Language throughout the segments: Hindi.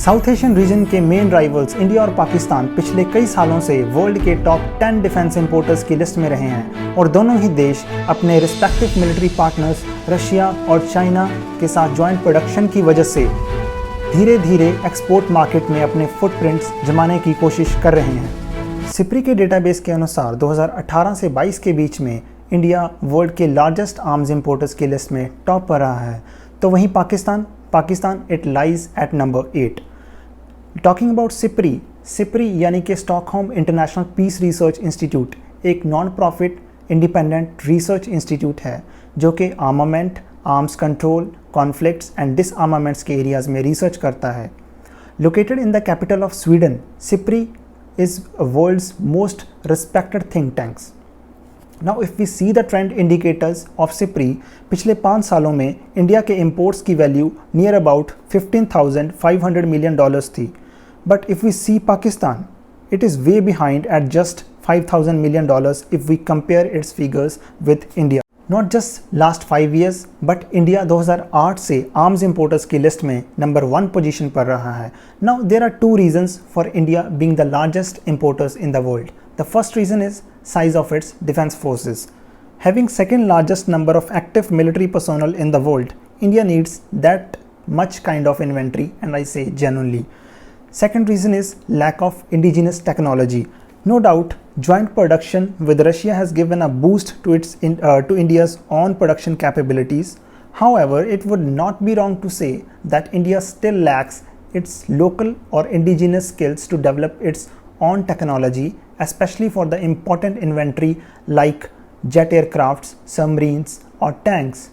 साउथ एशियन रीजन के मेन राइवल्स इंडिया और पाकिस्तान पिछले कई सालों से वर्ल्ड के टॉप 10 डिफेंस इंपोर्टर्स की लिस्ट में रहे हैं और दोनों ही देश अपने रिस्पेक्टिव मिलिट्री पार्टनर्स रशिया और चाइना के साथ जॉइंट प्रोडक्शन की वजह से धीरे धीरे एक्सपोर्ट मार्केट में अपने फुटप्रिंट्स जमाने की कोशिश कर रहे हैं। सिप्री के डेटाबेस के अनुसार 2018 से 22 के बीच में इंडिया वर्ल्ड के लार्जेस्ट आर्म्स इंपोर्टर्स की लिस्ट में टॉप पर रहा है, तो वहीं Pakistan it lies at number 8। Talking about SIPRI यानी कि Stockholm International Peace Research Institute एक non profit independent research institute है जो कि armament, arms control, conflicts and disarmaments के एरियाज़ में रिसर्च करता है। Located in the capital of Sweden, SIPRI is world's most respected think tanks. Now if we see the trend indicators of SIPRI, पिछले 5 सालों में इंडिया के imports की वैल्यू नियर अबाउट $15,500 million थी, but if we see Pakistan, it is way behind at just $5,000 million if we compare its figures with India. Not just last 5 years, but India 2008 से आर्म्स इंपोर्टर्स की लिस्ट में नंबर 1 पोजीशन पर रहा है। Now there are 2 reasons for India being the largest importers in the world. The first reason is size of its defense forces. Having second largest number of active military personnel in the world, India needs that much kind of inventory, and I say genuinely. Second reason is lack of indigenous technology. No doubt, joint production with Russia has given a boost to India's own production capabilities. However, it would not be wrong to say that India still lacks its local or indigenous skills to develop its own technology, especially for the important inventory like jet aircrafts, submarines और tanks,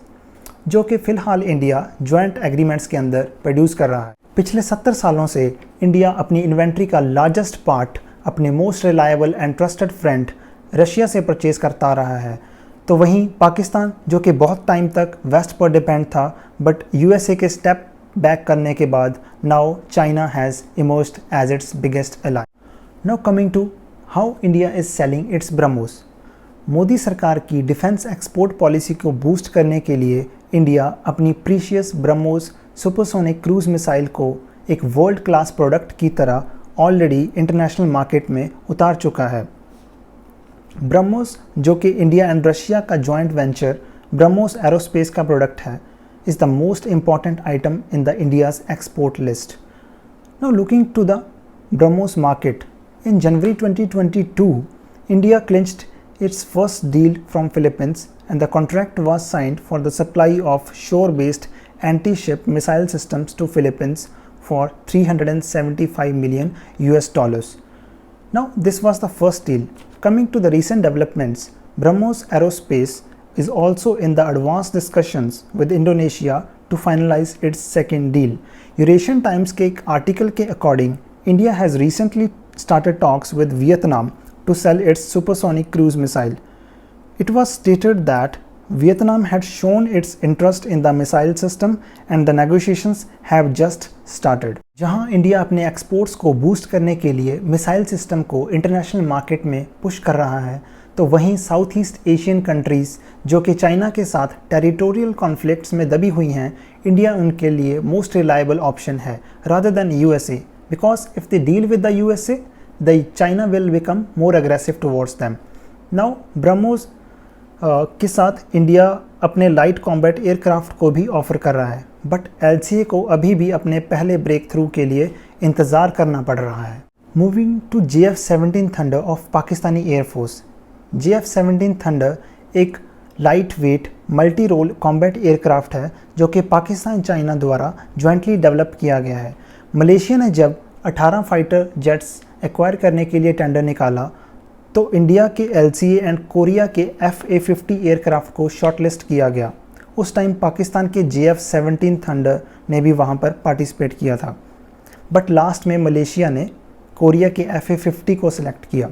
जो कि फिलहाल इंडिया जॉइंट एग्रीमेंट्स के अंदर प्रोड्यूस कर रहा है। पिछले 70 सालों से इंडिया अपनी इन्वेंट्री का लार्जेस्ट पार्ट अपने most reliable and trusted friend Russia से परचेज करता रहा है, तो वहीं पाकिस्तान जो कि बहुत टाइम तक वेस्ट पर डिपेंड था, बट यूएसए के स्टेप बैक करने के बाद now China has emerged as its biggest ally. Now coming to how India is selling its BrahMos. Modi सरकार की डिफेंस एक्सपोर्ट पॉलिसी को बूस्ट करने के लिए इंडिया अपनी precious BrahMos supersonic cruise missile को एक वर्ल्ड क्लास प्रोडक्ट की तरह ऑलरेडी इंटरनेशनल मार्केट में उतार चुका है। ब्रह्मोस जो कि इंडिया एंड रशिया का जॉइंट वेंचर ब्रह्मोस एरोस्पेस का प्रोडक्ट है, is the most important item in the India's export list. Now looking to the BrahMos market, in January 2022 India clinched its first deal from Philippines and the contract was signed for the supply of shore-based anti-ship missile systems to Philippines for $375 million. Now this was the first deal. Coming to the recent developments, BrahMos Aerospace is also in the advanced discussions with Indonesia to finalize its second deal. Eurasian Times के एक आर्टिकल के according India has recently started talks with Vietnam to sell its supersonic cruise missile. It was stated that Vietnam had shown its interest in the missile system and the negotiations have just started. जहां इंडिया अपने एक्सपोर्ट्स को बूस्ट करने के लिए मिसाइल सिस्टम को इंटरनेशनल मार्केट में पुश कर रहा है, तो वहीं साउथ ईस्ट एशियन कंट्रीज़ जो कि चाइना के साथ टेरिटोरियल कॉन्फ्लिक्ट्स में दबी हुई हैं, इंडिया उनके लिए मोस्ट रिलायबल ऑप्शन है rather than USA, because if they deal with the USA the China will become more aggressive towards them. Now BrahMos के साथ इंडिया अपने लाइट कॉम्बैट एयरक्राफ्ट को भी ऑफर कर रहा है, बट LCA को अभी भी अपने पहले ब्रेक थ्रू के लिए इंतज़ार करना पड़ रहा है। Moving to JF-17 thunder of Pakistani air force. JF-17 thunder एक light weight multi role combat aircraft है जो कि पाकिस्तान चाइना द्वारा जॉइंटली डेवलप किया गया है। मलेशिया ने जब 18 फाइटर जेट्स एक्वायर करने के लिए टेंडर निकाला, तो इंडिया के LCA एंड कोरिया के FA-50 एयरक्राफ्ट को शॉर्टलिस्ट किया गया। उस टाइम पाकिस्तान के JF-17 थंडर ने भी वहां पर पार्टिसिपेट किया था, बट लास्ट में मलेशिया ने कोरिया के FA-50 को सिलेक्ट किया।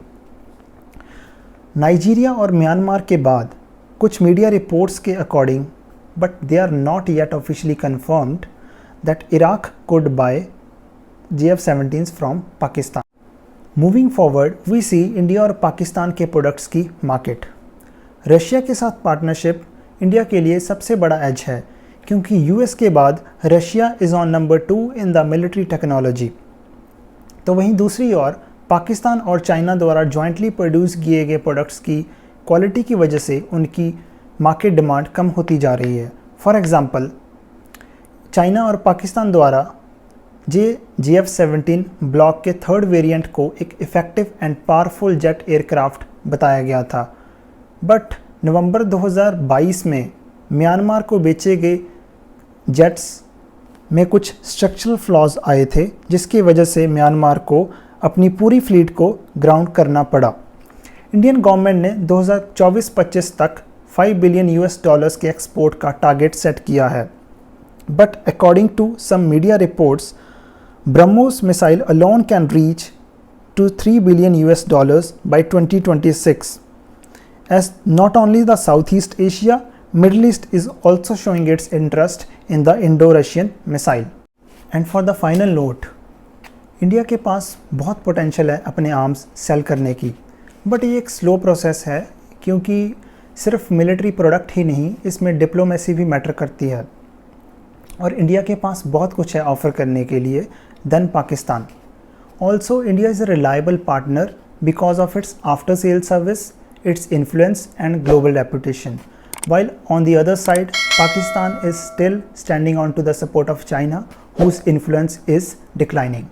नाइजीरिया और म्यांमार के बाद कुछ मीडिया रिपोर्ट्स के according, but they are not yet officially confirmed, that Iraq could buy JF-17s from Pakistan. Moving forward we see India और पाकिस्तान के प्रोडक्ट्स की मार्केट। रशिया के साथ पार्टनरशिप इंडिया के लिए सबसे बड़ा एज है, क्योंकि यूएस के बाद Russia is on number 2 in the military technology. तो वहीं दूसरी ओर पाकिस्तान और चाइना द्वारा जॉइंटली प्रोड्यूस किए गए प्रोडक्ट्स की क्वालिटी की वजह से उनकी मार्केट डिमांड कम होती जा रही है। फॉर एग्ज़ाम्पल, चाइना और पाकिस्तान द्वारा JF-17 ब्लॉक के थर्ड वेरिएंट को एक effective and powerful jet aircraft बताया गया था, बट नवंबर 2022 में म्यांमार को बेचे गए जेट्स में कुछ स्ट्रक्चरल फ्लॉज आए थे, जिसकी वजह से म्यांमार को अपनी पूरी फ्लीट को ग्राउंड करना पड़ा। इंडियन गवर्नमेंट ने 2024-25 तक $5 बिलियन के एक्सपोर्ट का टारगेट सेट किया है, but according to some media reports, BrahMos missile alone can reach to $3 billion by 2026. As not only the Southeast Asia, Middle East is also showing its interest in the Indo-Russian missile. And for the final note, India के पास बहुत पोटेंशियल है अपने आर्म्स सेल करने की, बट ये एक स्लो प्रोसेस है क्योंकि सिर्फ मिलिट्री प्रोडक्ट ही नहीं, इसमें डिप्लोमेसी भी मैटर करती है और इंडिया के पास बहुत कुछ है ऑफ़र करने के लिए than Pakistan. Also, India is a reliable partner because of its after-sales service, its influence and global reputation. While on the other side, Pakistan is still standing on to the support of China, whose influence is declining.